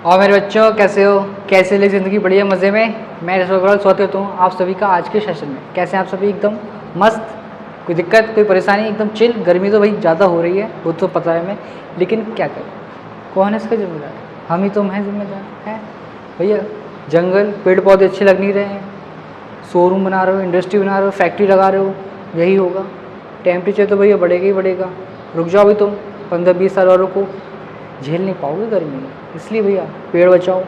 और मेरे बच्चों कैसे हो, कैसे ले ज़िंदगी बढ़िया मज़े में। मैं रसोगढ़ स्वागत हूँ आप सभी का आज के सेशन में। कैसे हैं आप सभी? एकदम मस्त, कोई दिक्कत कोई परेशानी? एकदम चिल। गर्मी तो भाई ज़्यादा हो रही है, वो तो पता है मैं, लेकिन क्या करें, कौन है इसका जिम्मेदार? हम ही तो हैं जिम्मेदार हैं भैया। जंगल पेड़ पौधे अच्छे लग नहीं रहे हैं, शोरूम बना रहे हो, इंडस्ट्री बना रहे हो, फैक्ट्री लगा रहे हो, यही होगा। टेम्परेचर तो भैया बढ़ेगा ही बढ़ेगा। रुक जाओ भी तुम, 15-20 साल वालों को झेल नहीं पाओगे गर्मी में। इसलिए भैया पेड़ बचाओ,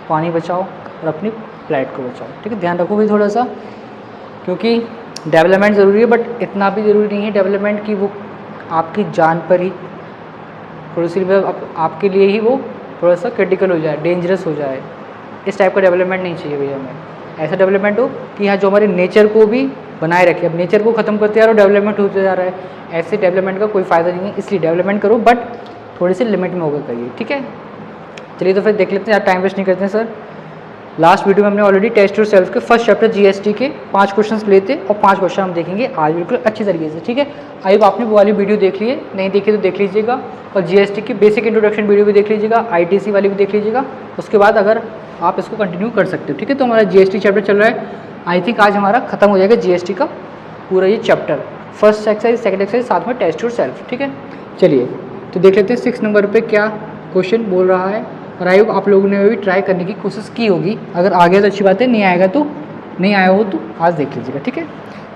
पानी बचाओ और अपनी प्लेनेट को बचाओ। ठीक है, ध्यान रखो भाई थोड़ा सा, क्योंकि डेवलपमेंट ज़रूरी है, बट इतना भी ज़रूरी नहीं है डेवलपमेंट कि वो आपकी जान पर ही थोड़ी सी आपके लिए ही वो थोड़ा सा क्रिटिकल हो जाए, डेंजरस हो जाए। इस टाइप का डेवलपमेंट नहीं चाहिए भैया हमें। ऐसा डेवलपमेंट हो कि हाँ, जो हमारे नेचर को भी बनाए रखे। अब नेचर को ख़त्म करते जा रहे हो, डेवलपमेंट होते जा रहा है, ऐसे डेवलपमेंट का कोई फ़ायदा नहीं है। इसलिए डेवलपमेंट करो, बट थोड़ी सी लिमिट में होकर करिए। ठीक है, चलिए तो फिर देख लेते हैं, यार टाइम वेस्ट नहीं करते हैं सर। लास्ट वीडियो में हमने ऑलरेडी टेस्ट योर सेल्फ के फर्स्ट चैप्टर जीएसटी के 5 क्वेश्चंस लिए थे, और 5 क्वेश्चन हम देखेंगे आज बिल्कुल अच्छी तरीके से। ठीक है, आई होप आपने वो वाली वीडियो देख ली है, नहीं देखी तो देख लीजिएगा, और जीएसटी की बेसिक इंट्रोडक्शन वीडियो भी देख लीजिएगा, आईटीसी वाली भी देख लीजिएगा। उसके बाद अगर आप इसको कंटिन्यू कर सकते हो। ठीक है, तो हमारा जीएसटी चैप्टर चल रहा है। आई थिंक आज हमारा खत्म हो जाएगा जीएसटी का पूरा ये chapter, first exercise second exercise साथ में टेस्ट योर सेल्फ। ठीक है, चलिए तो देख लेते हैं 6 नंबर पे क्या क्वेश्चन बोल रहा है, और आई होप आप लोगों ने भी ट्राई करने की कोशिश की होगी। अगर आ गया तो अच्छी बात है, नहीं आएगा तो नहीं आया हो तो आज देख लीजिएगा। ठीक है,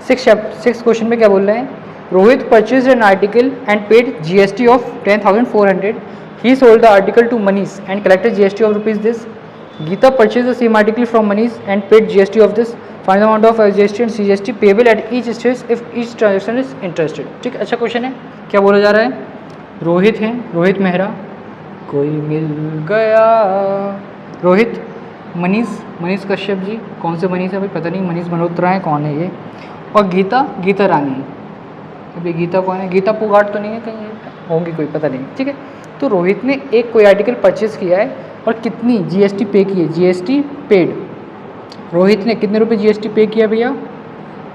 6 क्वेश्चन में क्या बोल रहे हैं? Rohit purchase an article and paid GST of 10,400. He sold the article to Manish and collected GST of rupees this. Gita purchase the same article from Manish and paid GST of this. Find the amount of GST and CGST payable at each stage if each transaction is interested. ठीक है, अच्छा question है। क्या बोला जा रहा है? रोहित हैं, रोहित मेहरा, कोई मिल गया। रोहित, मनीष, मनीष कश्यप जी, कौन से मनीष है भाई पता नहीं, मनीष मल्होत्रा है, कौन है ये? और गीता, गीता रानी। अभी गीता कौन है? गीता पुगाट तो नहीं है कहीं, होंगी कोई, पता नहीं। ठीक है, तो रोहित ने एक कोई आर्टिकल परचेज किया है और कितनी जीएसटी पे की है? GST paid. रोहित ने कितने रुपये जीएसटी पे किया भैया?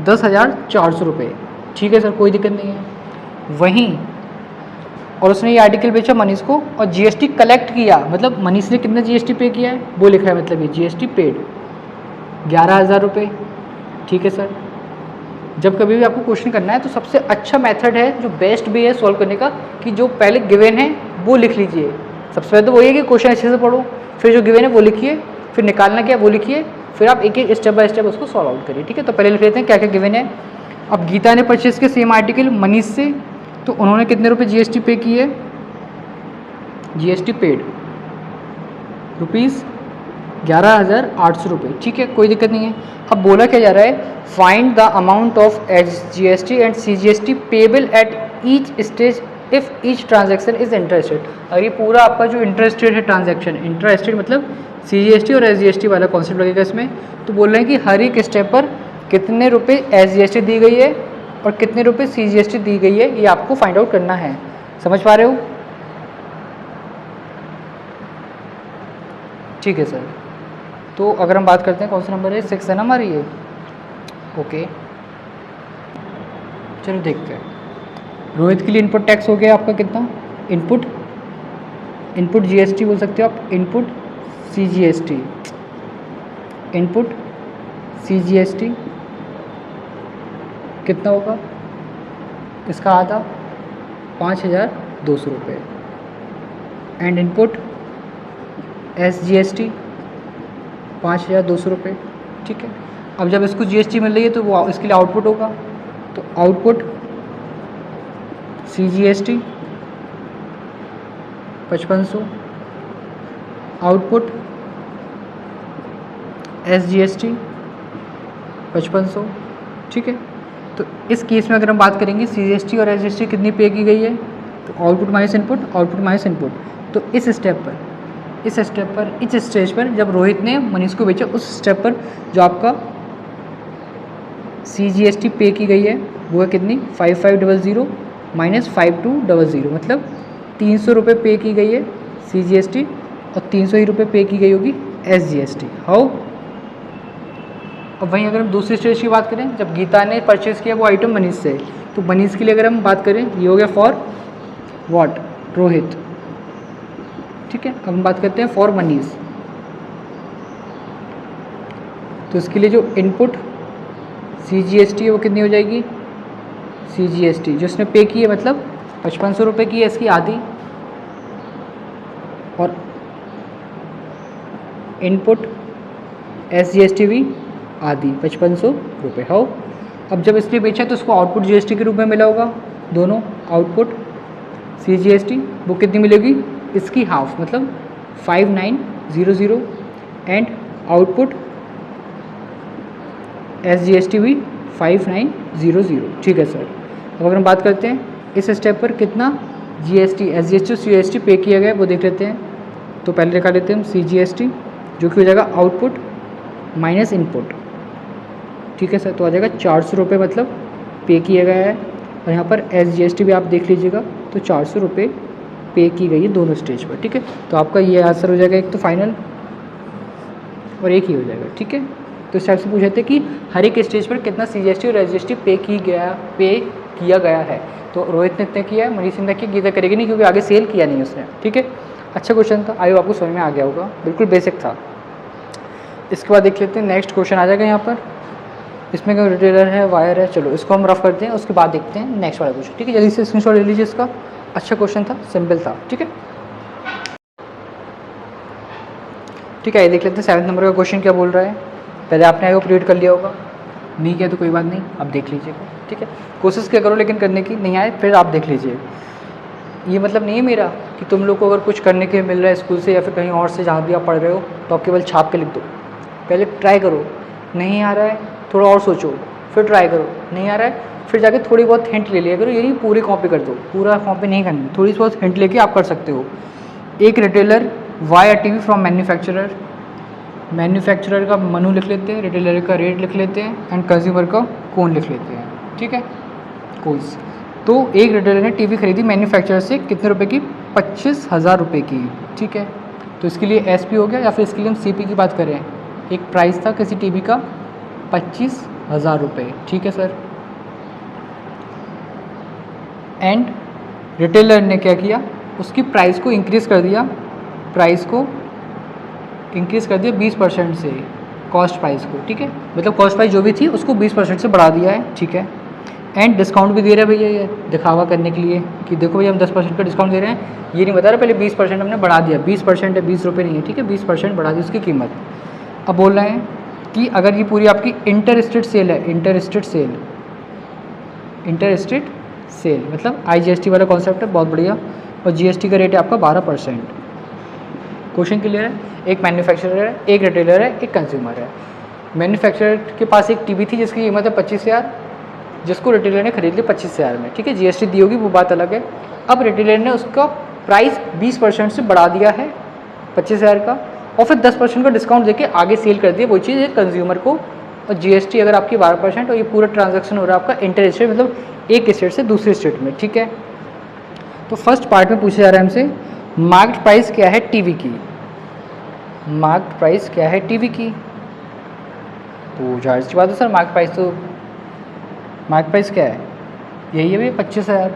10,400 रुपये। ठीक है सर, कोई दिक्कत नहीं है। वहीं और उसने ये आर्टिकल बेचा मनीष को, और जीएसटी कलेक्ट किया, मतलब मनीष ने कितना जीएसटी पे किया है वो लिखा है, मतलब ये जीएसटी पेड 11,000 रुपये। ठीक है सर, जब कभी भी आपको क्वेश्चन करना है तो सबसे अच्छा मेथड है, जो बेस्ट भी है सॉल्व करने का, कि जो पहले गिवन है वो लिख लीजिए। सबसे पहले तो वही है कि क्वेश्चन अच्छे से पढ़ो, फिर जो गिवन है वो लिखिए, फिर निकालना क्या वो लिखिए, फिर आप एक एक स्टेप बाय स्टेप उसको सॉल्व आउट करिए। ठीक है, तो पहले लिख लेते हैं क्या क्या गिवन है। अब गीता ने परचेज के सेम आर्टिकल मनीष से, तो उन्होंने कितने रुपए जीएसटी पे की है? जीएसटी पेड रुपीज़ 11,800 रुपये। ठीक है, कोई दिक्कत नहीं है। अब बोला क्या जा रहा है? Find the amount of GST and CGST payable at each stage if each transaction is interested. अगर ये पूरा आपका जो इंटरेस्टेड है ट्रांजैक्शन, इंटरेस्टेड मतलब सीजीएसटी और एसजीएसटी वाला कॉन्सेप्ट लगेगा इसमें, तो बोल रहे हैं कि हर एक स्टेप पर कितने रुपए एसजीएसटी दी गई है और कितने रुपए सीजीएसटी दी गई है, ये आपको फाइंड आउट करना है। समझ पा रहे हो? ठीक है सर, तो अगर हम बात करते हैं कौन सा नंबर है, 6 है ना हमारी ये। ओके, चलो देखते हैं। रोहित के लिए इनपुट टैक्स हो गया आपका कितना? इनपुट, इनपुट जीएसटी बोल सकते हो आप, इनपुट सीजीएसटी, इनपुट सीजीएसटी कितना होगा? इसका आधा 5,200 रुपये। एंड इनपुट एसजीएसटी 5,200 रुपये। ठीक है, अब जब इसको जीएसटी मिल रही है तो वो इसके लिए आउटपुट होगा, तो आउटपुट सीजीएसटी 5500, आउटपुट एसजीएसटी 5500। ठीक है, तो इस केस में अगर हम बात करेंगे सीजीएसटी और एसजीएसटी कितनी पे की गई है, तो output minus input, output minus input. तो इस स्टेप पर, इस स्टेज पर जब रोहित ने मनीष को बेचा, उस स्टेप पर जो आपका सीजीएसटी पे की गई है वो है कितनी? 5500 माइनस 5200, मतलब 300 रुपये पे की गई है सीजीएसटी और 300 ही रुपये पे की गई होगी एसजीएसटी। हाउ? अब वहीं अगर हम दूसरी स्टेज की बात करें, जब गीता ने परचेज किया वो आइटम मनीष से, तो मनीष के लिए अगर हम बात करें, ये हो गया फॉर व्हाट? रोहित। ठीक है। अब हम बात करते हैं फॉर मनीज़। तो इसके लिए जो इनपुट CGST है वो कितनी हो जाएगी, CGST जो इसने पे की है मतलब 5500 रुपये की है इसकी आधी, और इनपुट SGST भी आधी 5500 रुपये हो। अब जब इसने बेचा तो उसको आउटपुट GST के रूप में मिला होगा, दोनों आउटपुट CGST वो कितनी मिलेगी, इसकी हाफ मतलब 5900 एंड आउटपुट SGST भी 5900। ठीक है सर। अब अगर हम बात करते हैं इस स्टेप पर कितना GST SGST CGST पे किया गया है वो देख लेते हैं। तो पहले लिखा लेते हैं हम CGST जो कि हो जाएगा आउटपुट माइनस इनपुट। ठीक है सर। तो आ जाएगा 400 रुपये मतलब पे किया गया है, और यहाँ पर SGST भी आप देख लीजिएगा तो 400 रुपये पे की गई है दोनों स्टेज पर। ठीक है। तो आपका ये आंसर हो जाएगा, एक तो फाइनल और एक ही हो जाएगा। ठीक है। तो इस टाइप से पूछे थे कि हर एक स्टेज पर कितना CGST और SGST पे किया गया है। तो रोहित ने इतने किया है, मनीष ने किया, गीता करेगी नहीं क्योंकि आगे सेल किया नहीं उसने। ठीक है। अच्छा क्वेश्चन था, आई आपको समझ में आ गया होगा, बिल्कुल बेसिक था। इसके बाद देख लेते हैं नेक्स्ट क्वेश्चन आ जाएगा यहाँ पर। इसमें क्या रिटेलर है, वायर है, चलो इसको हम रफ करते हैं, उसके बाद देखते हैं नेक्स्ट वाला क्वेश्चन। ठीक है। जल्दी से स्क्रीनशॉट ले लीजिए इसका। अच्छा क्वेश्चन था, सिंपल था। ठीक है। ठीक है, ये देख लेते हैं 7 नंबर का क्वेश्चन क्या बोल रहा है। पहले आपने आई होप रीड कर लिया होगा, नहीं किया तो कोई बात नहीं, आप देख लीजिएगा। ठीक है। कोशिश क्या करो लेकिन करने की, नहीं आए फिर आप देख लीजिए। ये मतलब नहीं है मेरा कि तुम लोग को अगर कुछ करने के मिल रहा है स्कूल से या फिर कहीं और से जहाँ भी आप पढ़ रहे हो तो आप केवल छाप के लिख दो। पहले ट्राई करो, नहीं आ रहा है थोड़ा और सोचो, फिर ट्राई करो, नहीं आ रहा है फिर जाके थोड़ी बहुत हिंट ले लिया करो। ये नहीं पूरी कॉपी कर दो, पूरा कॉपी नहीं करनी, थोड़ी बहुत हिंट लेके आप कर सकते हो। एक retailer buy a TV from manufacturer, manufacturer का मनु लिख लेते हैं, रिटेलर का रेट लिख लेते हैं एंड कंज्यूमर का कौन लिख लेते हैं। ठीक है। कोर्स तो एक रिटेलर ने टीवी खरीदी मैन्युफैक्चरर से कितने रुपए की, 25,000 रुपये की। ठीक है। तो इसके लिए SP हो गया, या फिर इसके लिए हम CP की बात करें, एक प्राइस था किसी टीवी का 25,000 रुपये। ठीक है सर। एंड रिटेलर ने क्या किया, उसकी प्राइस को इंक्रीज़ कर दिया, प्राइस को इंक्रीज़ कर दिया 20% से कॉस्ट प्राइस को। ठीक है। मतलब कॉस्ट प्राइस जो भी थी उसको 20% से बढ़ा दिया है। ठीक है। एंड डिस्काउंट भी दे रहा है भैया, ये दिखावा करने के लिए कि देखो भैया हम 10% का डिस्काउंट दे रहे हैं। ये नहीं बता रहा पहले 20% हमने बढ़ा दिया, 20% है, 20 रुपये नहीं है। ठीक है। 20% बढ़ा दी उसकी कीमत। अब बोल रहे हैं कि अगर ये पूरी आपकी इंटर स्टेट सेल है, इंटर स्टेट सेल मतलब IGST वाला कॉन्सेप्ट है, बहुत बढ़िया। और GST का रेट है आपका 12%। क्वेश्चन क्लियर है। एक मैन्युफैक्चरर है, एक रिटेलर है, एक कंज्यूमर है। मैन्युफैक्चरर के पास एक टीवी थी जिसकी कीमत है 25,000, जिसको रिटेलर ने खरीद ली 25,000 में। ठीक है। GST दी होगी वो बात अलग है। अब रिटेलर ने उसका प्राइस 20% से बढ़ा दिया है 25,000 का, और फिर 10% का डिस्काउंट देके आगे सेल कर दिया वो चीज़ है कंज्यूमर को। और GST अगर आपकी 12%, और ये पूरा ट्रांजैक्शन हो रहा है आपका इंटर स्टेट मतलब एक स्टेट से दूसरे स्टेट में। ठीक है। तो फर्स्ट पार्ट में पूछा जा रहा है हमसे मार्केट प्राइस क्या है टीवी की, मार्केट प्राइस क्या है टीवी की। तो जाहिर सी बात है सर, मार्केट प्राइस क्या है, यही है भैया 25,000।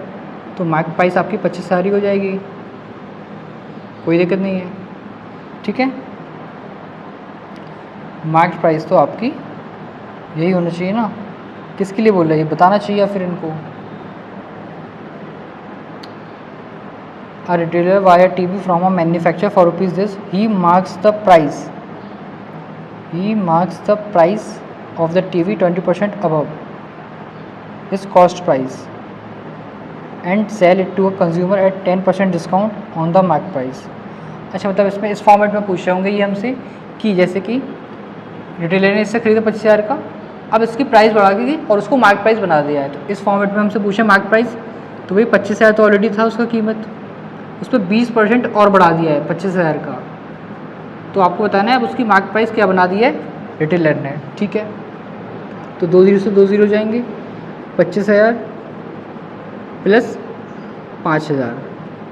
तो मार्केट प्राइस आपकी 25,000 ही हो जाएगी, कोई दिक्कत नहीं है। ठीक है। मार्केट प्राइस तो आपकी यही होना चाहिए ना। किसके लिए बोल रहा है ये बताना चाहिए या फिर इनको। A retailer buy a TV from a manufacturer for rupees this. He marks the price of the TV 20% above his cost price and sell it to a consumer at 10% discount on the market price. अच्छा, मतलब इसमें इस format में पूछ रहे होंगे ये हमसे कि जैसे कि रिटेलर ने इससे खरीदा 25,000 का, अब इसकी प्राइस बढ़ा दी और उसको मार्केट प्राइस बना दिया है। तो इस फॉर्मेट में हमसे पूछा मार्केट प्राइस, तो भाई 25,000 तो ऑलरेडी था उसका कीमत, उस पर 20% और बढ़ा दिया है 25,000 का। तो आपको बताना है अब उसकी मार्केट प्राइस क्या बना दी है रिटेलर ने। ठीक है। तो 2 0 से 2 0 जाएंगे, 25,000 प्लस 5,000,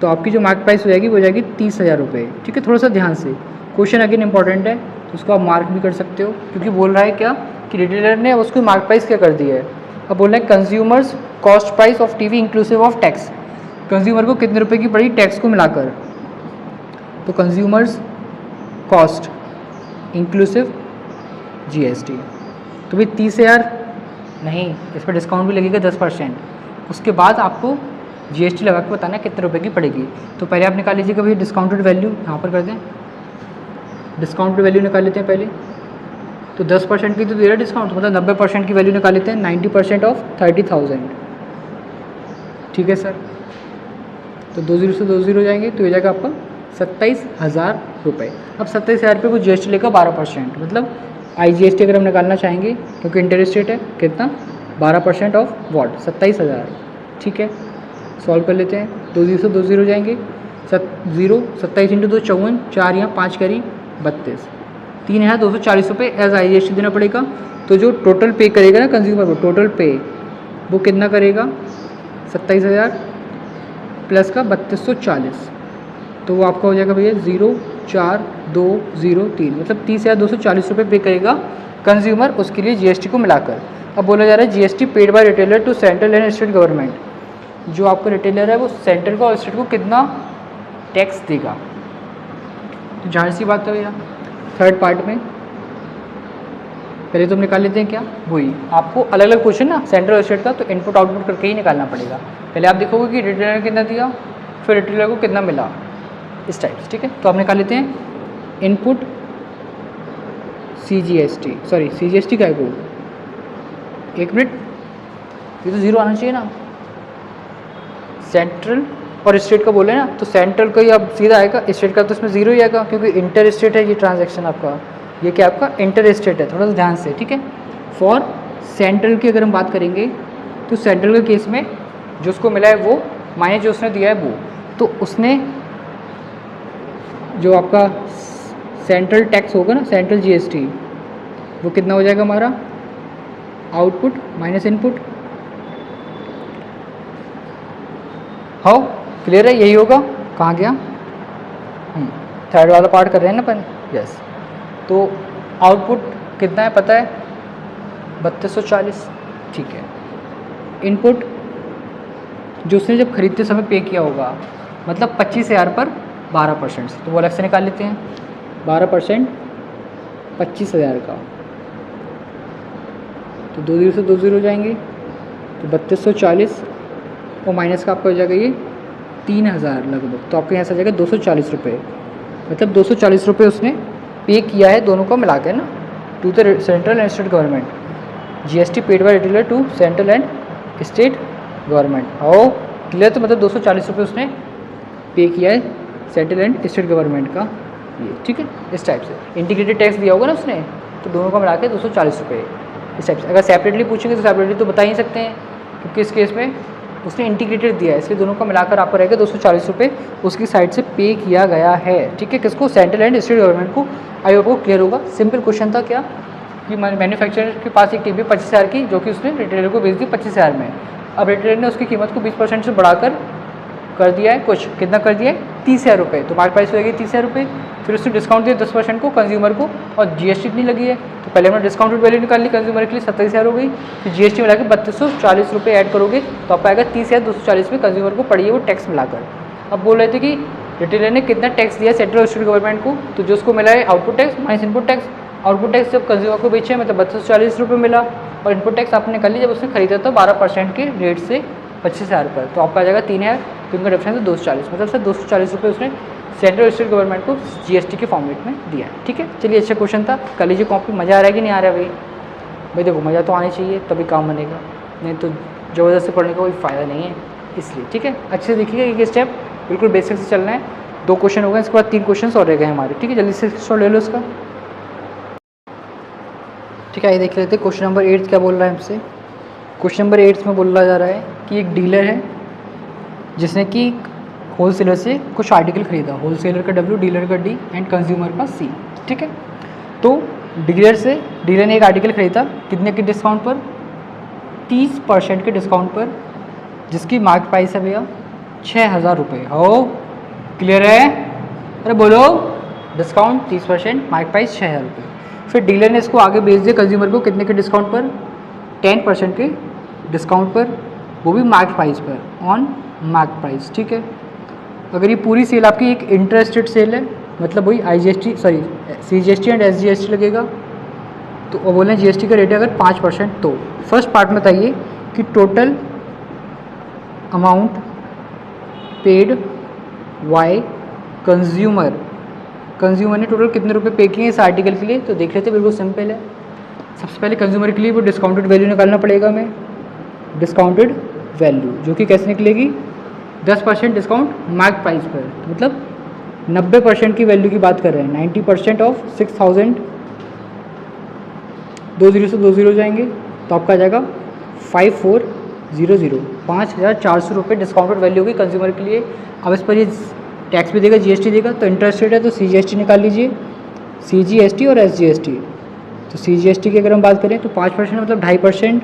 तो आपकी जो मार्केट प्राइस हो जाएगी वो हो जाएगी 30,000 रुपये। ठीक है। थोड़ा सा ध्यान से, क्वेश्चन अगेन इंपॉर्टेंट है तो उसको आप मार्क भी कर सकते हो, क्योंकि बोल रहा है क्या कि रिटेलर ने उसकी मार्केट प्राइस क्या कर दी है। अब बोल रहे हैं consumers cost price of TV inclusive of tax, consumer को कितने रुपए की पड़ी टैक्स को मिलाकर। तो कंज्यूमर्स कॉस्ट इंक्लूसिव जीएसटी, तो भाई 30,000 नहीं, इस पर डिस्काउंट भी लगेगा 10%। उसके बाद आपको जीएसटी लगा के बताना कितने रुपए की पड़ेगी। तो पहले आप निकाल लीजिएगा भाई डिस्काउंटेड वैल्यू, यहाँ पर कर दें, डिस्काउंटेड वैल्यू निकाल लेते हैं पहले। तो 10% की तो दे रहा डिस्काउंट, मतलब 90% की वैल्यू निकाल लेते हैं, 90% ऑफ 30,000। ठीक है सर, तो 20 से 20 हो जाएंगे, तो ये जाएगा आपका 27,000 रुपये। अब 27,000 रुपये को जीएसटी लेकर 12%, मतलब आईजीएसटी अगर हम निकालना चाहेंगे, क्योंकि इंटरेस्ट रेट है कितना 12% ऑफ वॉट 27,000। ठीक है, सॉल्व कर लेते हैं, 20 से 20 हो जाएंगे, 27 इंटू 2 54, 4 यहाँ 5 करी 32, 3,240 रुपये एज आईजीएसटी देना पड़ेगा। तो जो टोटल पे करेगा ना कंज्यूमर को, टोटल पे वो कितना करेगा 27,000 प्लस का 3240, तो वो आपका हो जाएगा भैया 04203, मतलब 30,240 रुपये पे करेगा कंज्यूमर उसके लिए जीएसटी को मिलाकर। अब बोला जा रहा है GST paid by retailer to central and state government, जो आपका रिटेलर है वो सेंट्रल को और स्टेट को कितना टैक्स देगा। तो जाहिर सी बात है भैया, थर्ड पार्ट में पहले तो हम निकाल लेते हैं क्या, वही आपको अलग अलग क्वेश्चन ना सेंट्रल और स्टेट का, तो इनपुट आउटपुट करके ही निकालना पड़ेगा। पहले आप देखोगे कि रिटेलर कितना दिया, फिर रिटेलर को कितना मिला, इस टाइप से। ठीक है, तो आप निकाल लेते हैं इनपुट CGST, सॉरी CGST का है वो, एक मिनट, ये तो जीरो आना चाहिए ना, सेंट्रल और स्टेट का बोले ना, तो सेंट्रल का ही अब सीधा आएगा, स्टेट का तो इसमें जीरो ही आएगा, क्योंकि इंटर स्टेट है ये ट्रांजैक्शन आपका, ये क्या आपका इंटर स्टेट है, थोड़ा सा ध्यान से। ठीक है, फॉर सेंट्रल की अगर हम बात करेंगे, तो सेंट्रल के केस में जो उसको मिला है वो माइनस जो उसने दिया है वो, तो उसने जो आपका सेंट्रल टैक्स होगा ना, सेंट्रल जीएसटी, वो कितना हो जाएगा हमारा output minus input. How clear है, यही होगा। कहाँ गया, थर्ड वाला पार्ट कर रहे हैं ना अपन, यस। तो आउटपुट कितना है पता है 3240। ठीक है, इनपुट जो उसने जब खरीदते समय पे किया होगा, मतलब 25,000 पर 12% से, तो वो अलग से निकाल लेते हैं, 12% 25,000 का, तो 20 से 20 हो जाएंगे, तो 3240 और माइनस का आपका हो जाएगा ये 3,000 लगभग, तो आपके यहाँ से आ जाएगा 240 रुपये, मतलब 240 रुपये उसने पे किया है दोनों को मिला के ना, to the central and state government, GST paid by retailer to central and state government. और क्लियर, तो मतलब 240 रुपये उसने पे किया है सेंट्रल एंड स्टेट गवर्नमेंट का ये। ठीक है, इस टाइप से इंटीग्रेटेड टैक्स दिया होगा ना उसने, तो दोनों का मिला के 240 रुपये इस टाइप से। अगर सेपरेटली पूछेंगे तो सेपरेटली तो बता ही सकते हैं, क्योंकि इस केस में उसने इंटीग्रेटेड दिया है, इसलिए दोनों का मिलाकर आपको रहेगा 240 रुपये उसकी साइड से पे किया गया है। ठीक है, किसको, सेंट्रल एंड स्टेट गवर्नमेंट को। आई होप को क्लियर होगा। सिंपल क्वेश्चन था क्या, कि मैन्युफैक्चरर के पास एक टीवी 25,000 की, जो कि उसने रिटेलर को बेच दी 25,000 में। अब रिटेलर ने उसकी कीमत को 20% से बढ़ाकर कर दिया है कुछ, कितना कर दिया है 30,000 रुपये, तो मार्केट प्राइस हो जाएगी 30,000 रुपये। फिर उसने डिस्काउंट दिया 10% को कंज्यूमर को, और जीएसटी इतनी लगी है, तो पहले हमने डिस्काउंटेड वैल्यू निकाल ली कंज्यूमर के लिए 27,000 हो गई, फिर जीएसटी मिला के 3240 रुपये ऐड करोगे तो आपको आएगा 30,240 में कंज्यूमर को पड़ी है वो टैक्स मिलाकर। अब बोल रहे थे कि रिटेलर ने कितना टैक्स दिया सेंट्रल और स्टेट गवर्नमेंट को, तो जो उसको मिला है output tax minus input tax. Output tax जब कंज्यूमर को बेचे मतलब 3240 रुपये मिला, और इनपुट टैक्स आपने कर ली जब उसने खरीदा था 12% के रेट से 25,000 पर, तो आपका आ जाएगा 3,000, तो इनका डिफरेंस है 240, मतलब सर 240 रुपये उसने सेंट्रल स्टेट गवर्नमेंट को जीएसटी के फॉर्मेट में दिया है। ठीक है, चलिए अच्छा क्वेश्चन था, कर लीजिए कॉपी। मज़ा आ रहा है कि नहीं आ रहा है भाई? भाई देखो मज़ा तो आना चाहिए तभी काम बनेगा, नहीं तो ज़बरदस्ती पढ़ने का कोई फ़ायदा नहीं है, इसलिए। ठीक है, अच्छे से देखिएगा, एक स्टेप बिल्कुल बेसिक से चलना है। 2 क्वेश्चन हो गए, इसके बाद 3 क्वेश्चन और रह गए हमारे। ठीक है, जल्दी से स्टॉल ले लो इसका। ठीक है, ये देख लेते हैं क्वेश्चन नंबर 8 क्या बोल रहा है हमसे। क्वेश्चन नंबर 8 में बोला जा रहा है कि एक डीलर है जिसने कि होलसेलर से कुछ आर्टिकल खरीदा, होलसेलर का W, डीलर का D एंड कंज्यूमर का C। ठीक है, तो डीलर ने एक आर्टिकल खरीदा, कितने के डिस्काउंट पर, 30% के डिस्काउंट पर, जिसकी मार्केट प्राइस है भैया 6,000 रुपये। हो क्लियर है? अरे बोलो, डिस्काउंट 30%, मार्केट प्राइस 6,000 रुपये। फिर डीलर ने इसको आगे बेच दिया कंज्यूमर को, कितने के डिस्काउंट पर, 10% के डिस्काउंट पर, वो भी मार्केट प्राइस पर, ऑन मार्केट प्राइस। ठीक है, अगर ये पूरी सेल आपकी एक इंटरेस्टेड सेल है, मतलब वही IGST sorry CGST and SGST लगेगा, तो वो बोले GST का रेट है अगर 5%, तो फर्स्ट पार्ट में बताइए कि total amount paid by consumer ने टोटल कितने रुपए पे किए इस आर्टिकल के लिए, तो देख लेते बिल्कुल सिंपल है। सबसे पहले कंज्यूमर के लिए वो डिस्काउंटेड वैल्यू निकालना पड़ेगा हमें, डिस्काउंटेड वैल्यू जो कि कैसे निकलेगी, 10% डिस्काउंट मार्क प्राइस पर, मतलब 90% की वैल्यू की बात कर रहे हैं, 90% ऑफ 6000, 20 से 20 जाएंगे तो आपका आ जाएगा 5400, 5400 रुपये डिस्काउंटेड वैल्यू होगी कंज्यूमर के लिए। अब इस पर ये टैक्स भी देगा, GST देगा, तो इंटरेस्ट रेट है तो CGST निकाल लीजिए, CGST और SGST। तो CGST की अगर हम बात करें तो 5% मतलब 2.5%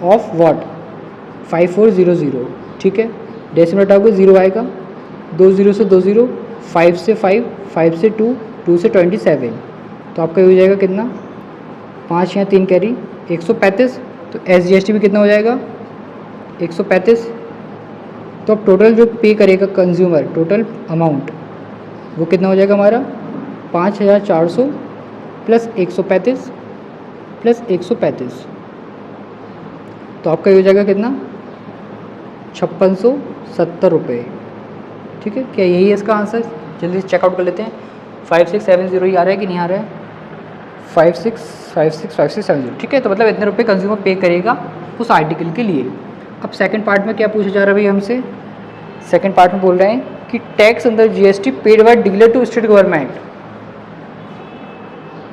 ऑफ वॉट 5400, ठीक है। डेसिमल हटाओगे 0 आएगा, 20 से 20, 5 से 5, 5 से 2, 2 से 27, तो आपका ये हो जाएगा कितना, 5 या 3 कैरी 135। तो SGST भी कितना हो जाएगा 135। तो अब टोटल जो पे करेगा कंज्यूमर, टोटल अमाउंट वो कितना हो जाएगा हमारा 5400 प्लस 135 प्लस 135, तो आपका ये हो जाएगा कितना 5670 रुपये, ठीक है। क्या यही है इसका आंसर, जल्दी से चेकआउट कर लेते हैं। 5670 ही आ रहा है कि नहीं आ रहा है, 56565670, ठीक है। तो मतलब इतने रुपए कंज्यूमर पे करेगा उस आर्टिकल के लिए। अब सेकंड पार्ट में क्या पूछा जा रहा है भाई हमसे, सेकंड पार्ट में बोल रहे हैं कि tax under GST paid by dealer to state government,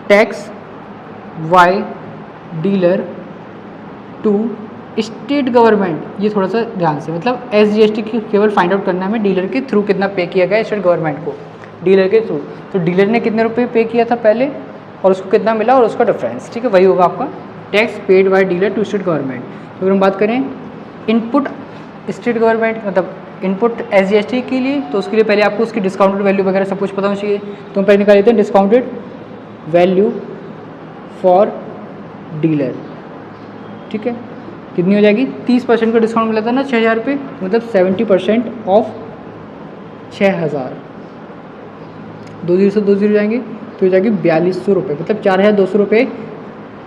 tax by dealer to state government, ये थोड़ा सा ध्यान से, मतलब SGST की केवल फाइंड आउट करना है हमें डीलर के थ्रू कितना पे किया गया स्टेट गवर्नमेंट को, डीलर के थ्रू। तो डीलर ने कितने रुपए पे किया था पहले और उसको कितना मिला और उसका डिफरेंस, ठीक है, वही होगा आपका tax paid by dealer to state government. तो अगर हम बात करें इनपुट स्टेट गवर्नमेंट मतलब इनपुट SGST के लिए, तो उसके लिए पहले आपको उसकी डिस्काउंटेड वैल्यू वगैरह सब कुछ पता होना चाहिए। तो हम पहले निकाल लेते हैं डिस्काउंटेड वैल्यू फॉर डीलर, ठीक है। कितनी हो जाएगी, 30% का डिस्काउंट मिला था ना 6000 रुपये, मतलब 70% ऑफ 6000, 20 से 20 जाएंगे तो हो जाएगी 4200 रुपये, मतलब 4200 रुपये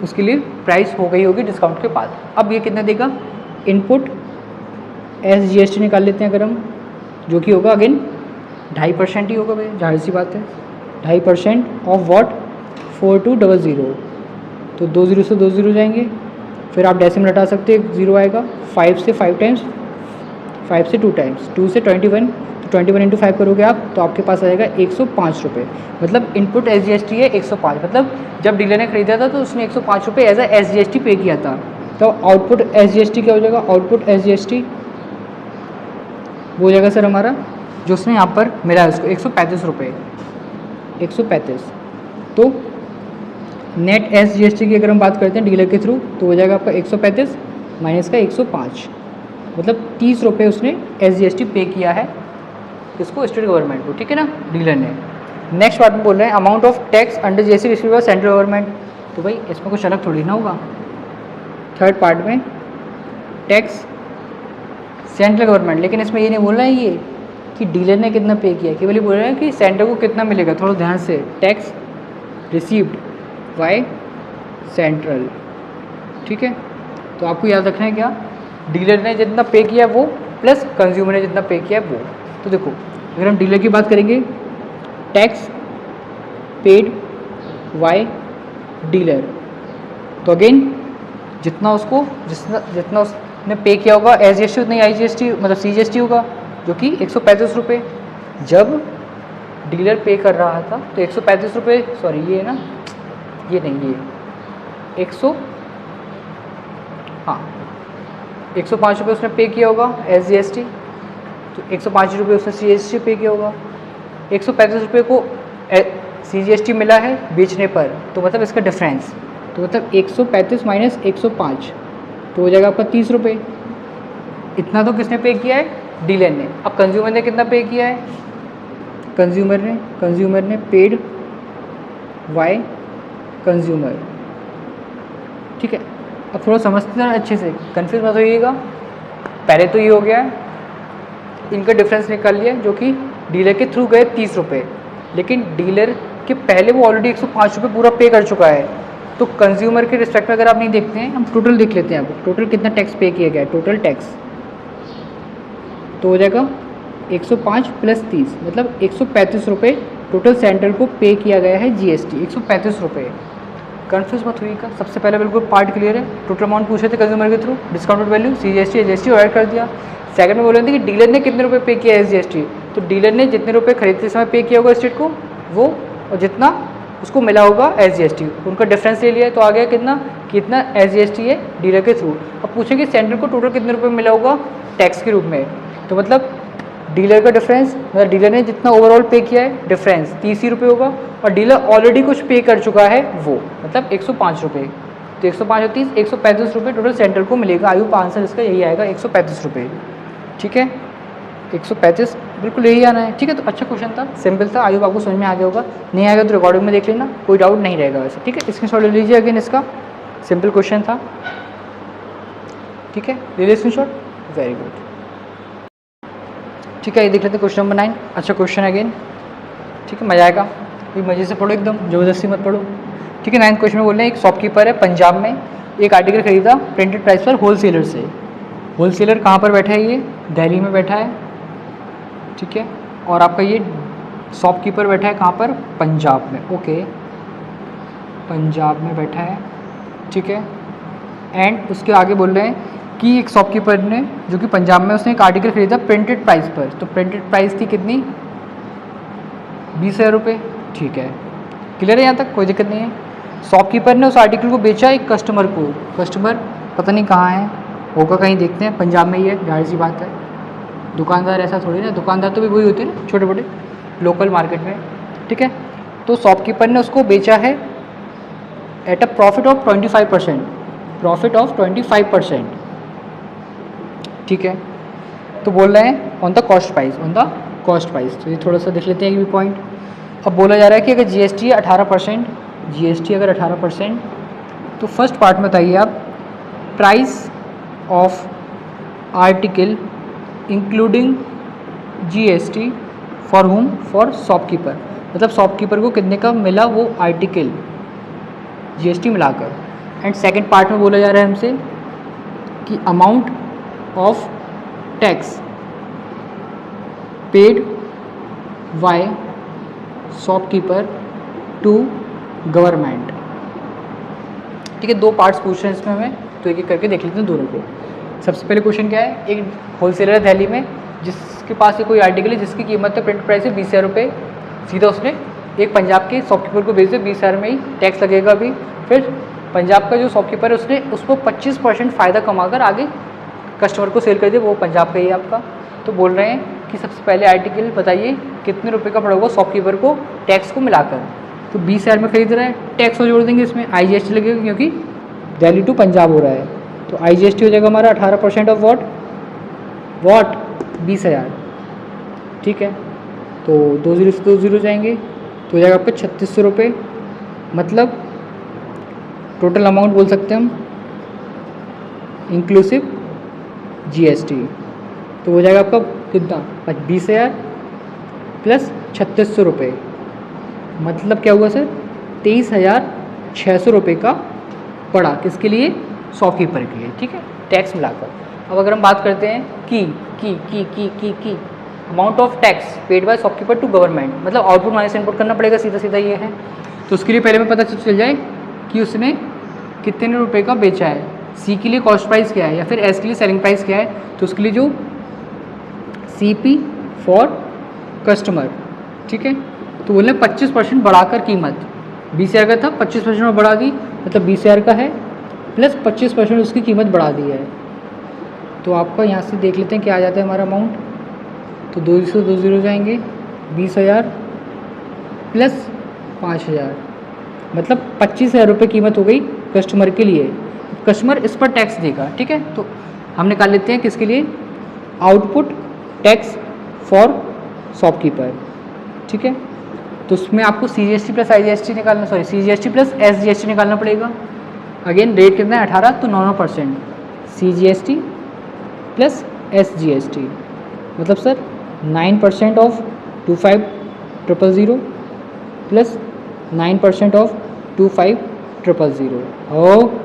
उसके लिए प्राइस हो गई होगी डिस्काउंट के बाद। अब ये कितना देगा, इनपुट SGST निकाल लेते हैं अगर हम, जो कि होगा अगेन 2.5% ही होगा भाई, जाहिर सी बात है, 2.5% ऑफ वॉट 4200, तो 20 से 20 जाएंगे, फिर आप डेसिमल हटा सकते हैं, 0 आएगा, 5 से 5 टाइम्स, 5 से 2 टाइम्स, 2 से 21, तो 21 इंटू 5 करोगे आप तो आपके पास आ जाएगा 105 रुपये, मतलब इनपुट SGST है 105, मतलब जब डीलर ने खरीदा था तो उसने 105 रुपये एज ए SGST पे किया था। तो आउटपुट SGST क्या हो जाएगा, आउटपुट SGST वो हो जाएगा सर हमारा जो उसने यहाँ पर मिला है उसको 135 रुपये, 135। तो नेट SGST की अगर हम बात करते हैं डीलर के थ्रू तो हो जाएगा आपका 135 माइनस का 105, मतलब 30 रुपये उसने SGST पे किया है इसको स्टेट गवर्नमेंट को, ठीक है ना, डीलर ने। नेक्स्ट पार्ट में बोल रहे हैं amount of tax under GST received by central government, तो भाई इसमें कुछ अलग थोड़ी ना होगा। थर्ड पार्ट में टैक्स सेंट्रल गवर्नमेंट, लेकिन इसमें ये नहीं बोल रहा है ये कि डीलर ने कितना पे किया, केवल ये बोल रहे हैं कि सेंटर को कितना मिलेगा। थोड़ा ध्यान से, टैक्स रिसीव्ड बाय सेंट्रल, ठीक है। तो आपको याद रखना है क्या, डीलर ने जितना पे किया वो प्लस कंज्यूमर ने जितना पे किया वो। तो देखो अगर हम डीलर की बात करेंगे, टैक्स पेड बाय डीलर, तो अगेन जितना उसने पे किया होगा SGST उतना ही IGST मतलब CGST होगा, जो कि 135 रुपये। जब डीलर पे कर रहा था तो 135 रुपये, सॉरी ये है ना, ये नहीं, ये 105 रुपये उसने पे किया होगा SGST, तो 105 रुपये उसने CGST पे किया होगा। 135 रुपये को CGST मिला है बेचने पर, तो मतलब इसका डिफरेंस, तो मतलब 135 माइनस 105 तो हो जाएगा आपका 30 रुपये। इतना तो किसने पे किया है, डीलर ने। अब कंज्यूमर ने कितना पे किया है, कंज्यूमर ने पेड वाई कंज्यूमर, ठीक है। अब थोड़ा समझते हैं अच्छे से, कन्फ्यूज मत होइएगा। पहले तो ये हो गया है इनका डिफरेंस निकाल लिया जो कि डीलर के थ्रू गए 30 रुपये, लेकिन डीलर के पहले वो ऑलरेडी 105 रुपये पूरा पे कर चुका है। तो कंज्यूमर के रिस्पेक्ट में अगर आप नहीं देखते हैं, हम टोटल देख लेते हैं। आपको टोटल कितना टैक्स पे किया गया है, टोटल टैक्स तो हो जाएगा 105 प्लस 30 मतलब 135 रुपये टोटल सेंटर को पे किया गया है जीएसटी, 135 रुपये। कन्फ्यूज मत हुई का, सबसे पहले बिल्कुल पार्ट क्लियर है। टोटल अमाउंट पूछे थे कंज्यूमर के through, discounted value CGST SGST add कर दिया। सेकंड में बोले थे कि डीलर ने कितने रुपए पे किया एसजीएसटी, तो डीलर ने जितने रुपए खरीदते समय पे किया होगा स्टेट को वो, और जितना उसको मिला होगा एसजीएसटी, उनका डिफरेंस ले लिया है। तो आ गया कितना एसजीएसटी है डीलर के थ्रू। अब पूछे कि सेंटर को टोटल कितने रुपये मिला होगा टैक्स के रूप में, तो मतलब डीलर का डिफरेंस, मतलब डीलर ने जितना ओवरऑल पे किया है डिफरेंस 30 ही रुपये होगा, और डीलर ऑलरेडी कुछ पे कर चुका है वो मतलब 105 रुपये। तो 105 और 30 135 रुपये टोटल सेंटर को मिलेगा। आयु आंसर इसका यही आएगा 135 रुपये। ठीक है, 135 बिल्कुल यही आना है। ठीक है, तो अच्छा क्वेश्चन था, सिंपल था। आयु आपको समझ में आ गया होगा, नहीं आएगा तो रिकॉर्डिंग में देख लेना, कोई डाउट नहीं रहेगा वैसे। ठीक है, स्क्रीनशॉट ले लीजिए अगेन, इसका सिंपल क्वेश्चन था। ठीक है, ले लीजिए स्क्रीनशॉट, वेरी गुड। ठीक है, ये देख लेते हैं क्वेश्चन नंबर 9। अच्छा क्वेश्चन अगेन, ठीक है, मजा आएगा, कोई मजे से पढ़ो, एकदम ज़बरदस्ती मत पढ़ो। ठीक है, 9th क्वेश्चन में बोल रहे हैं एक शॉपकीपर है पंजाब में, एक आर्टिकल खरीदा प्रिंटेड प्राइस पर होलसेलर से। होलसेलर कहाँ पर बैठा है, ये दिल्ली में बैठा है। ठीक है, और आपका ये शॉपकीपर बैठा है कहाँ पर, पंजाब में। ओके, पंजाब में बैठा है। ठीक है, एंड उसके आगे बोल रहे हैं कि एक शॉपकीपर ने जो कि पंजाब में, उसने एक आर्टिकल खरीदा प्रिंटेड प्राइस पर। तो प्रिंटेड प्राइस थी कितनी, 20,000 रुपये। ठीक है, क्लियर है यहाँ तक, कोई दिक्कत नहीं है। शॉपकीपर ने उस आर्टिकल को बेचा एक कस्टमर को। कस्टमर पता नहीं कहाँ है, होगा कहीं, देखते हैं, पंजाब में ही है, जाहिर सी बात है। दुकानदार ऐसा थोड़ी ना, दुकानदार तो भी वही होते हैं ना, छोटे बड़े लोकल मार्केट में। ठीक है, तो शॉपकीपर ने उसको बेचा है at a profit of 25%, profit of 25%। ठीक है, तो बोल रहे हैं on the cost price, on the cost price. तो ये थोड़ा सा देख लेते हैं ये भी पॉइंट। अब बोला जा रहा है कि अगर जीएसटी 18%, जीएसटी अगर 18%, तो फर्स्ट पार्ट में बताइए आप, price of article including GST for whom, for shopkeeper. मतलब शॉपकीपर को कितने का मिला वो आर्टिकल जीएसटी मिलाकर। एंड सेकंड पार्ट में बोला जा रहा है हमसे कि amount of tax paid by shopkeeper to government. ठीक है, दो पार्ट्स पूछ रहे हैं इसमें हमें, तो एक एक करके देख लेते हैं दोनों को। सबसे पहले क्वेश्चन क्या है, एक होलसेलर है दिल्ली में जिसके पास ये कोई आर्टिकल है जिसकी कीमत है, प्रिंट प्राइस है 20,000 रुपये। सीधा उसने एक पंजाब के शॉपकीपर को भेज दिया, 20,000 में ही टैक्स लगेगा अभी। फिर पंजाब का जो शॉपकीपर है उसने उसको 25% फ़ायदा कमाकर आगे कस्टमर को सेल कर दिया, वो पंजाब का ही आपका। तो बोल रहे हैं कि सबसे पहले आर्टिकल बताइए कितने रुपए का पड़ा होगा शॉपकीपर को टैक्स को मिलाकर। तो 20,000 में खरीद रहा है, टैक्स और जोड़ देंगे इसमें, आईजीएसटी लगेगा क्योंकि दिल्ली टू पंजाब हो रहा है। तो आईजीएसटी हो जाएगा हमारा 18% ऑफ वॉट 20,000। ठीक है, तो 2 0 से 2 0 जाएंगे, तो हो जाएगा आपका 3600 रुपये। मतलब टोटल अमाउंट बोल सकते हैं हम इंक्लूसिव जीएसटी, तो हो जाएगा आपका कितना, 20,000 प्लस 3600 रुपये। मतलब क्या हुआ सर, 23,600 रुपये का पड़ा, किसके लिए, शॉपकीपर के लिए। ठीक है, टैक्स मिलाकर। अब अगर हम बात करते हैं की amount of tax paid by shopkeeper to government, मतलब आउटपुट माइनस इनपुट करना पड़ेगा, सीधा सीधा ये है। तो उसके लिए पहले में पता चल जाए कि उसने कितने रुपए का बेचा है, सी के लिए कॉस्ट प्राइस क्या है या फिर एस के लिए सेलिंग प्राइस क्या है। तो उसके लिए जो सीपी फॉर कस्टमर, ठीक है, तो बोले 25% बढ़ाकर कीमत, 20,000 का था 25% में बढ़ा दी, मतलब 20,000 का है प्लस 25% उसकी कीमत बढ़ा दी है। तो आपका यहाँ से देख लेते हैं क्या आ जाता है हमारा अमाउंट। तो 2 से 2 0 जाएंगे, 20,000 प्लस 5,000, मतलब 25,000 रुपये कीमत हो गई कस्टमर के लिए। कस्टमर इस पर टैक्स देगा। ठीक है, तो हम निकाल लेते हैं किसके लिए, आउटपुट टैक्स फॉर शॉपकीपर। ठीक है, तो उसमें आपको सीजीएसटी प्लस आईजीएसटी निकालना, सॉरी सीजीएसटी प्लस एसजीएसटी निकालना पड़ेगा। अगेन रेट कितना है 18, तो 9% सीजीएसटी प्लस एसजीएसटी। मतलब सर 9% ऑफ 25,000 प्लस 9% ऑफ 25,000। और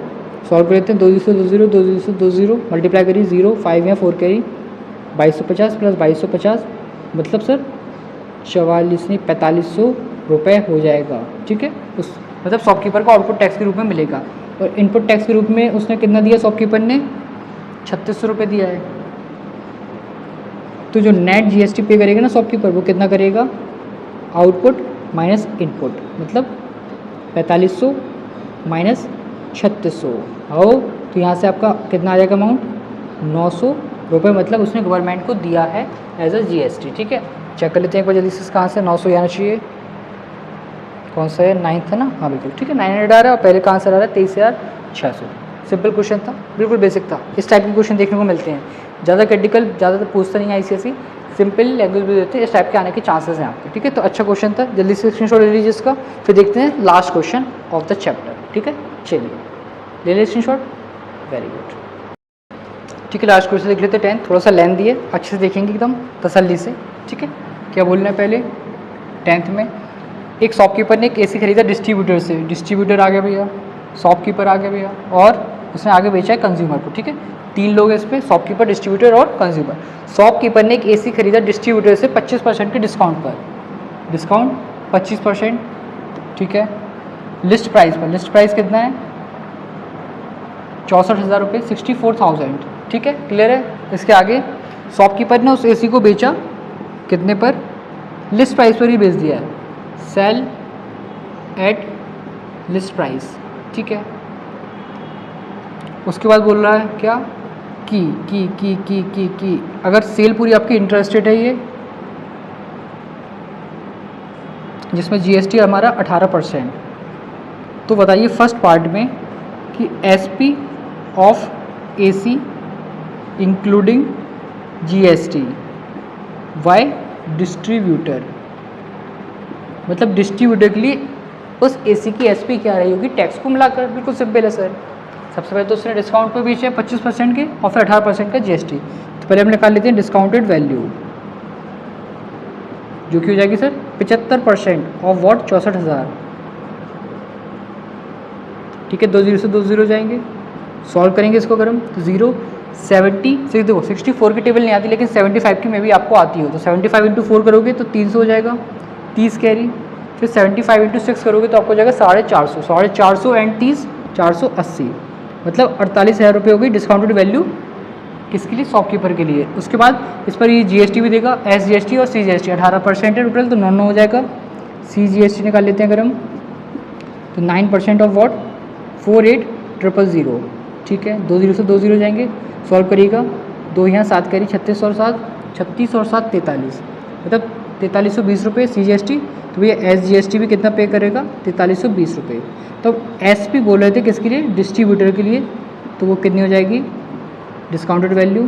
सॉल्व कर लेते हैं। 2 मल्टीप्लाई करिए 0 5 या 4 करिए 2250 प्लस 2250 मतलब सर 4500 रुपये हो जाएगा। ठीक है, उस मतलब शॉपकीपर को आउटपुट टैक्स के रूप में मिलेगा। और इनपुट टैक्स के रूप में उसने कितना दिया, शॉपकीपर ने 3600 रुपये दिया है। तो जो नेट जीएसटी पे करेगा ना शॉपकीपर, वो कितना करेगा, आउटपुट माइनस इनपुट, मतलब 4500 माइनस 3600। आओ तो यहाँ से आपका कितना आ जाएगा अमाउंट, 900 रुपये, मतलब उसने गवर्नमेंट को दिया है एज अ जीएसटी। ठीक है, चेक कर लेते हैं एक बार जल्दी से, कहाँ से 900 आना चाहिए, कौन सा है, 9th है ना, हाँ बिल्कुल ठीक है, 900 आ रहा है। और पहले का आंसर आ रहा है 23,600। सिंपल क्वेश्चन था, बिल्कुल बेसिक था। इस टाइप के क्वेश्चन देखने को मिलते हैं, ज़्यादा क्रिटिकल ज़्यादातर पूछता नहीं है आईसीएसई, सिंपल लैंग्वेज भी देते हैं, इस टाइप के आने के चांसेस हैं आपके। ठीक है, तो अच्छा क्वेश्चन था, जल्दी से स्क्रीनशॉट ले लीजिए इसका। फिर देखते हैं last question of the chapter. ठीक है, चलिए ले लीजिए स्क्रीनशॉट, वेरी गुड। ठीक है, लास्ट क्वेश्चन देख लेते हैं 10th, थोड़ा सा लेंथ दिए, अच्छे से देखेंगे एकदम तसल्ली से। ठीक है, क्या बोलना है पहले, 10th में एक शॉपकीपर ने एक एसी खरीदा डिस्ट्रीब्यूटर से, डिस्ट्रीब्यूटर आ गया भैया, शॉपकीपर आ गया भैया, और उसने आगे बेचा है कंज्यूमर को। ठीक है, 3 लोग हैं इस पर, शॉपकीपर, डिस्ट्रीब्यूटर और कंज्यूमर। शॉपकीपर ने एक एसी खरीदा डिस्ट्रीब्यूटर से 25% के डिस्काउंट पर, डिस्काउंट 25%। ठीक है, लिस्ट प्राइस पर, लिस्ट प्राइस कितना है, 64,000 रुपये, 64,000। ठीक है, क्लियर है। इसके आगे शॉपकीपर ने उस एसी को बेचा कितने पर, लिस्ट प्राइस पर ही बेच दिया है, सेल एट लिस्ट प्राइस। ठीक है, उसके बाद बोल रहा है क्या, की अगर सेल पूरी आपकी इंटरेस्टेड है ये, जिसमें जीएसटी हमारा 18%, तो बताइए फर्स्ट पार्ट में कि SP of AC including GST by distributor, मतलब डिस्ट्रीब्यूटर के लिए उस एसी की एसपी क्या रही होगी टैक्स को मिलाकर। बिल्कुल सिंपल है सर। सबसे पहले तो उसने डिस्काउंट पे बेचे 25% के और फिर 18% का जीएसटी। तो पहले हम निकाल लेते हैं डिस्काउंटेड वैल्यू, जो कि हो जाएगी सर 75% ऑफ वॉट, 64,000। ठीक है, 2 0 से 2 0 जाएंगे, सॉल्व करेंगे इसको अगर हम, तो 0 70 6, देखो 64 की टेबल नहीं आती लेकिन 75 की में भी आपको आती हो, तो 75 इंटू 4 करोगे तो 300 हो जाएगा, 30 कैरी, फिर 75 इंटू 6 करोगे तो आपको हो जाएगा 450, 450 एंड 30 480, मतलब 48,000 रुपये होगी डिस्काउंटेड वैल्यू किसके लिए, शॉपकीपर के लिए। उसके बाद इस पर ये जीएसटी भी देगा, एस जीएसटी और सी जीएसटी 18% है टोटल, तो 9 हो जाएगा। सी जीएसटी निकाल लेते हैं अगर हम, तो 9% ऑफ वॉट, 48,000। ठीक है, 2 0 से 2 0 जाएंगे, सॉल्व करिएगा, 2 यहाँ 7 करिए, 36 और 7 43, मतलब 4320 रुपये सी जीएसटी। तो भैया एस जीएसटी भी कितना पे करेगा, 4320 रुपये। तो एस पी बोल रहे थे किसके लिए, डिस्ट्रीब्यूटर के लिए, तो वो कितनी हो जाएगी, discounted value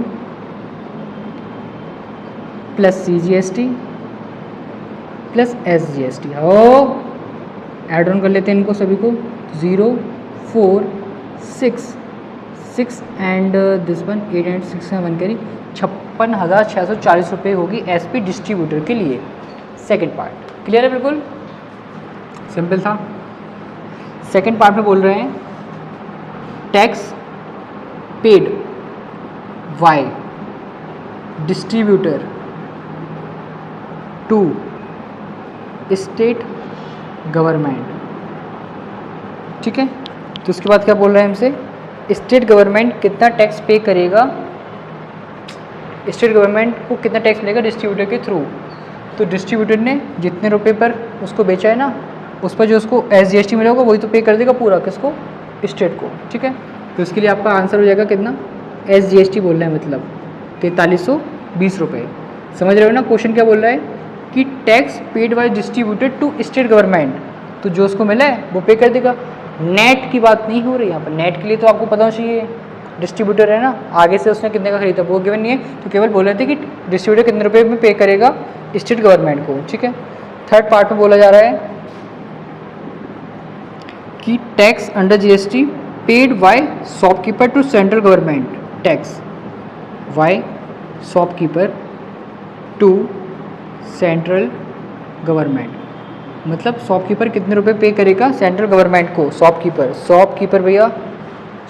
plus C GST plus S GST. हो एड ऑन कर लेते हैं इनको सभी को, 0 4 6 6 एंड दिस वन 8 एंड 6 1 करी, 56,640 रुपये होगी एसपी डिस्ट्रीब्यूटर के लिए। सेकंड पार्ट क्लियर है, बिल्कुल सिंपल था। सेकंड पार्ट में बोल रहे हैं tax paid by distributor to state government. ठीक है, तो उसके बाद क्या बोल रहे हैं हमसे, स्टेट गवर्नमेंट कितना टैक्स पे करेगा, स्टेट गवर्नमेंट को कितना टैक्स मिलेगा डिस्ट्रीब्यूटर के थ्रू। तो डिस्ट्रीब्यूटर ने जितने रुपए पर उसको बेचा है ना, उस पर जो उसको एस जीएसटी मिला होगा वही तो पे कर देगा पूरा, किसको, स्टेट को। ठीक है, तो इसके लिए आपका आंसर हो जाएगा कितना, एस जीएसटी बोल रहे हैं मतलब 4320 रुपये। समझ रहे हो ना, क्वेश्चन क्या बोल रहा है कि tax paid by distributor to state government, तो जो उसको मिला है वो पे कर देगा। नेट की बात नहीं हो रही यहाँ पर, नेट के लिए तो आपको पता होना चाहिए, डिस्ट्रीब्यूटर है ना, आगे से उसने कितने का खरीदा वो गिवन नहीं है, तो केवल बोल रहे थे कि डिस्ट्रीब्यूटर कितने रुपए में पे करेगा स्टेट गवर्नमेंट को। ठीक है, थर्ड पार्ट में बोला जा रहा है कि tax under GST paid by shopkeeper to central government, tax by shopkeeper to central government. मतलब शॉपकीपर कितने रुपए पे करेगा सेंट्रल गवर्नमेंट को? शॉपकीपर भैया,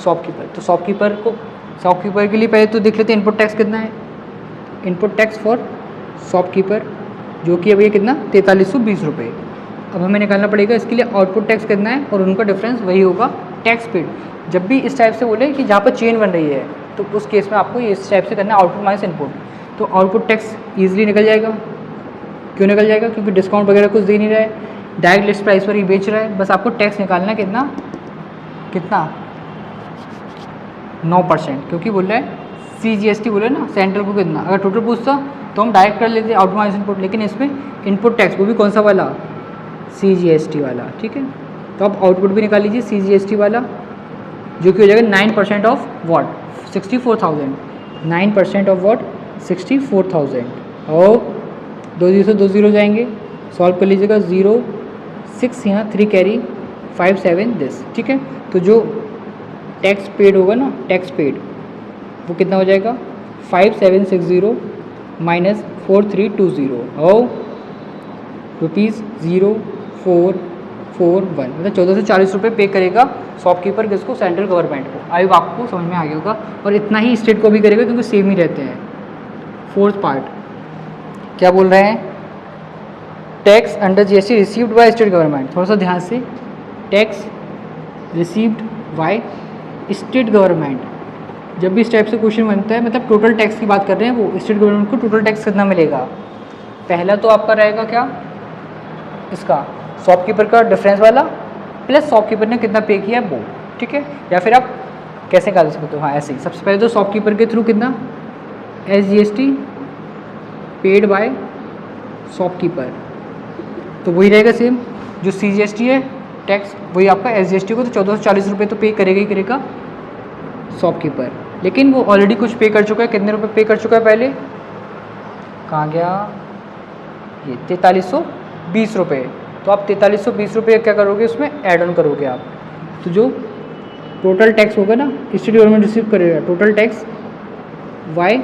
शॉपकीपर। तो शॉपकीपर के लिए पहले तो देख लेते हैं इनपुट टैक्स कितना है। इनपुट टैक्स फॉर शॉपकीपर जो कि भैया कितना 4320 रुपये। अब हमें निकालना पड़ेगा इसके लिए आउटपुट टैक्स कितना है और उनका डिफरेंस वही होगा टैक्स पेड। जब भी इस टाइप से बोले कि जहाँ पर चेन बन रही है तो उस केस में आपको इस टाइप से करना है, आउटपुट माइनस इनपुट। तो आउटपुट टैक्स ईजिली निकल जाएगा। क्यों निकल जाएगा? क्योंकि डिस्काउंट वगैरह कुछ दे नहीं रहा है, डायरेक्ट लिस्ट प्राइस पर ही बेच रहा है। बस आपको टैक्स निकालना है कितना 9%, क्योंकि बोल रहा है CGST बोले ना सेंट्रल को कितना। अगर टोटल पूछता तो हम डायरेक्ट कर लेते आउटपुट माइनस इनपुट, लेकिन इसमें इनपुट टैक्स वो भी कौन सा वाला? CGST वाला। ठीक है, तो आप आउटपुट भी निकाल लीजिए CGST वाला, जो कि हो जाएगा 9% ऑफ वॉट 64,000। 9% of what 64,000। और 2 0 जाएंगे, सॉल्व कर लीजिएगा। 0 6 यहाँ 3 कैरी 5 7 दिस। ठीक है, तो जो टैक्स पेड होगा ना, टैक्स पेड वो कितना हो जाएगा 5760 माइनस 4320 और ₹0441, मतलब 1440 रुपये पे करेगा शॉपकीपर किसको? सेंट्रल गवर्नमेंट को। आई होप आपको समझ में आ गया होगा। और इतना ही स्टेट को भी करेगा क्योंकि सेम ही रहते हैं। फोर्थ पार्ट क्या बोल रहे हैं? Tax under GST received by state government. थोड़ा सा ध्यान से, tax received by state government. जब भी इस टाइप से क्वेश्चन बनता है, मतलब टोटल टैक्स की बात कर रहे हैं, वो स्टेट गवर्नमेंट को टोटल टैक्स कितना मिलेगा? पहला तो आपका रहेगा क्या? इसका शॉपकीपर का डिफरेंस वाला प्लस शॉपकीपर ने कितना पे किया है वो। ठीक है, या फिर आप कैसे निकाल सकते हो? हाँ ऐसे ही। सबसे पहले तो शॉपकीपर के थ्रू कितना SGST पेड बाय शॉपकीपर, तो वही रहेगा सेम। जो CGST है टैक्स, वही आपका SGST को तो 1440 रुपये तो पे करेगा ही करेगा शॉपकीपर। लेकिन वो ऑलरेडी कुछ पे कर चुका है। कितने रुपए पे कर चुका है पहले? कहाँ गया ये? 4320 रुपये। तो आप 4320 रुपये क्या करोगे? उसमें ऐड ऑन करोगे आप। तो जो टोटल टैक्स होगा ना स्टेट गवर्नमेंट रिसीव करेगा, total tax by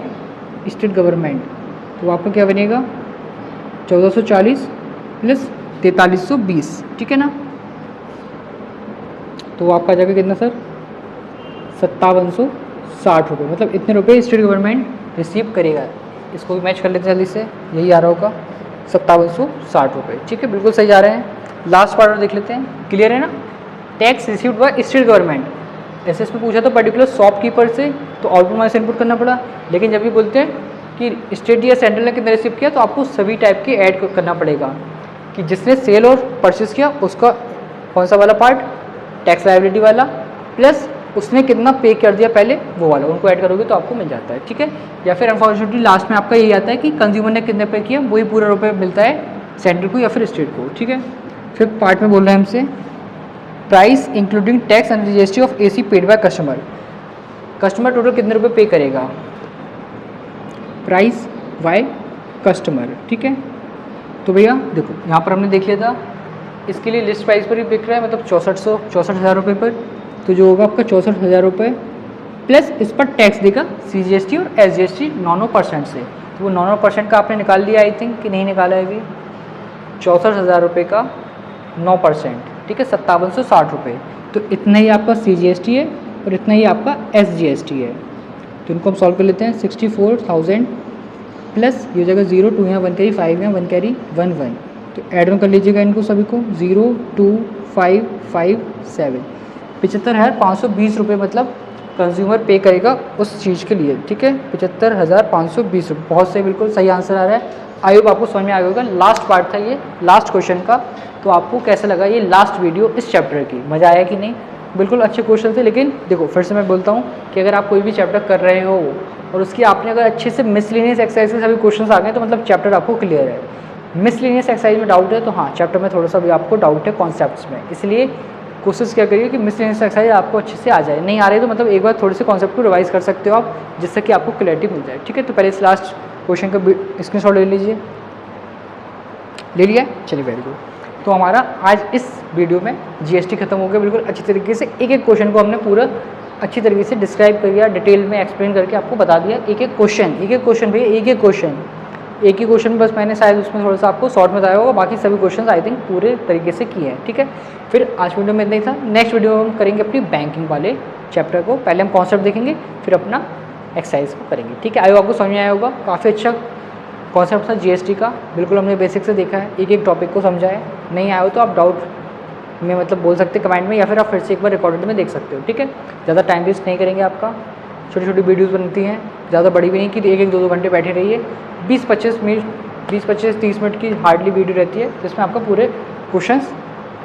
state government, तो आपका क्या बनेगा 1440 प्लस 4320। ठीक है ना, तो आपका जाएगा कितना सर? 5760 रुपये। मतलब इतने रुपये स्टेट गवर्नमेंट रिसीव करेगा। इसको भी मैच कर लेते हैं जल्दी से, यही आ रहा होगा 5760 रुपये। ठीक है, बिल्कुल सही जा रहे हैं। लास्ट पार्ट और देख लेते हैं, क्लियर है ना? Tax received by state government. ऐसे इसमें पूछा तो पर्टिकुलर शॉपकीपर से, तो आउटपुट माइनस इनपुट करना पड़ा। लेकिन जब भी बोलते हैं कि स्टेट या सेंट्रल ने कितना रिसीव किया, तो आपको सभी टाइप के ऐड करना पड़ेगा कि जिसने सेल और परचेस किया उसका कौन सा वाला पार्ट, टैक्स लायबिलिटी वाला, प्लस उसने कितना पे कर दिया पहले वो वाला, उनको ऐड करोगे तो आपको मिल जाता है। ठीक है, या फिर अनफॉर्चुनेटली लास्ट में आपका यही आता है कि कंज्यूमर ने कितने पे किया, वही पूरा रुपये मिलता है सेंट्रल को या फिर स्टेट को। ठीक है, फिर पार्ट में बोल रहे हैं हमसे price including tax and GST of AC paid by customer. Customer total कितने रुपये पे करेगा? Price by customer. ठीक है, तो भैया देखो यहाँ पर हमने देख लिया था, इसके लिए लिस्ट प्राइस पर ही बिक रहा है, मतलब 64,000 रुपये पर। तो जो होगा आपका 64,000 रुपये प्लस इस पर टैक्स देगा CGST और SGST 9% से। तो वो 9% का आपने निकाल लिया आई थिंक, कि नहीं निकाला है अभी? 64,000 रुपये का 9%, ठीक है 5760 रुपये। तो इतना ही आपका CGST है और इतना ही आपका SGST है। तो इनको हम सॉल्व कर लेते हैं। 64,000 प्लस ये हो जाएगा 0 2 यहाँ 1 कैरी 5 यहाँ 1 कैरी 1 1। तो ऐड ऑन कर लीजिएगा इनको सभी को। 0 2 5 5 7 75,520 रुपये मतलब कंज्यूमर पे करेगा उस चीज़ के लिए। ठीक है, 75,520 रुपये। बहुत से बिल्कुल सही आंसर आ रहा है। आई होप आपको समझ में आ गया होगा। लास्ट पार्ट था ये, लास्ट क्वेश्चन का। तो आपको कैसा लगा ये लास्ट वीडियो इस चैप्टर की? मज़ा आया कि नहीं? बिल्कुल अच्छे क्वेश्चन थे। लेकिन देखो फिर से मैं बोलता हूँ कि अगर आप कोई भी चैप्टर कर रहे हो और उसकी आपने अगर अच्छे से मिसलिनियस एक्सरसाइज के सभी क्वेश्चन आ गए तो मतलब चैप्टर आपको क्लियर है। मिसलिनियस एक्सरसाइज में डाउट है तो हाँ, चैप्टर में थोड़ा सा भी आपको डाउट है कॉन्सेप्ट्स में, इसलिए कोशिश क्या करिए कि मिसलिनियस एक्सरसाइज आपको अच्छे से आ जाए। नहीं आ रही तो मतलब एक बार थोड़े से कॉन्सेप्ट को रिवाइज कर सकते हो आप, जिससे कि आपको क्लैरिटी मिल जाए। ठीक है, तो पहले इस लास्ट क्वेश्चन का स्क्रीनशॉट ले लीजिए। ले लिया? चलिए वेरी गुड। तो हमारा आज इस वीडियो में GST खत्म हो गया बिल्कुल अच्छी तरीके से। एक एक क्वेश्चन को हमने पूरा अच्छी तरीके से डिस्क्राइब कर दिया, डिटेल में एक्सप्लेन करके आपको बता दिया। एक एक क्वेश्चन भैया, एक एक क्वेश्चन एक ही क्वेश्चन बस मैंने शायद उसमें थोड़ा सा आपको शॉर्ट में बताया होगा, बाकी सभी क्वेश्चन आई थिंक पूरे तरीके से किए हैं। ठीक है, फिर आज वीडियो में इतना ही था। नेक्स्ट वीडियो में हम करेंगे अपनी बैंकिंग वाले चैप्टर को। पहले हम कॉन्सेप्ट देखेंगे, फिर अपना एक्सरसाइज को करेंगे। ठीक है, आई होप आपको समझ में आया होगा। काफ़ी अच्छा कॉन्सेप्ट था जीएसटी का, बिल्कुल हमने बेसिक से देखा है, एक एक टॉपिक को समझा है। नहीं आया हो तो आप डाउट में मतलब बोल सकते हैं कमेंट में, या फिर आप फिर से एक बार रिकॉर्डेड में देख सकते हो। ठीक है, ज़्यादा टाइम वेस्ट नहीं करेंगे आपका। छोटी छोटी वीडियोस बनती हैं, ज़्यादा बड़ी भी नहीं कि एक एक दो घंटे बैठे रहिए। 20-25 मिनट 20-25-30 मिनट की हार्डली वीडियो रहती है, जिसमें आपका पूरे क्वेश्चंस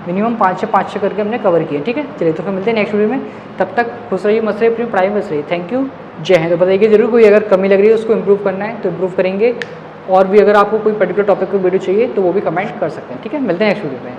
मिनिमम 5 से 5 करके हमने कवर किए। ठीक है, चलिए तो फिर मिलते हैं नेक्स्ट वीडियो में। तब तक खुश रहिए, मस्त रहिए, अपनी पढ़ाई में मस्त रहिए। थैंक यू, जय हिंद। तो बताइए जरूर कोई अगर कमी लग रही है उसको इम्प्रूव करना है तो इम्प्रूव करेंगे, और भी अगर आपको कोई पर्टिकुलर टॉपिक पर वीडियो चाहिए तो वो भी कमेंट कर सकते हैं। ठीक है, मिलते हैं नेक्स्ट वीडियो में।